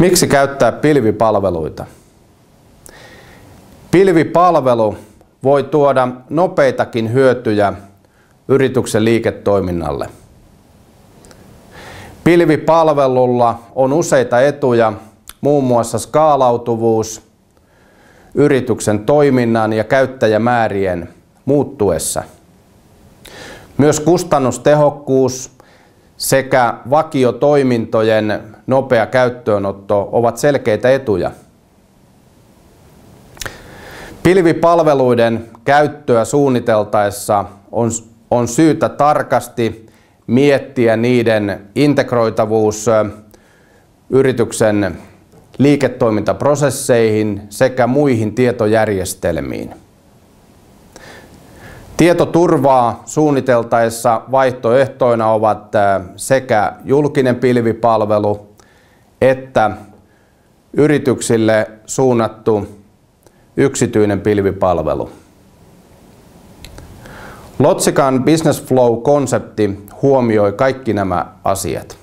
Miksi käyttää pilvipalveluita? Pilvipalvelu voi tuoda nopeitakin hyötyjä yrityksen liiketoiminnalle. Pilvipalvelulla on useita etuja, muun muassa skaalautuvuus yrityksen toiminnan ja käyttäjämäärien muuttuessa. Myös kustannustehokkuus sekä vakiotoimintojen nopea käyttöönotto ovat selkeitä etuja. Pilvipalveluiden käyttöä suunniteltaessa on syytä tarkasti miettiä niiden integroitavuus yrityksen liiketoimintaprosesseihin sekä muihin tietojärjestelmiin. Tietoturvaa suunniteltaessa vaihtoehtoina ovat sekä julkinen pilvipalvelu että yrityksille suunnattu yksityinen pilvipalvelu. Lotsican Business Flow-konsepti huomioi kaikki nämä asiat.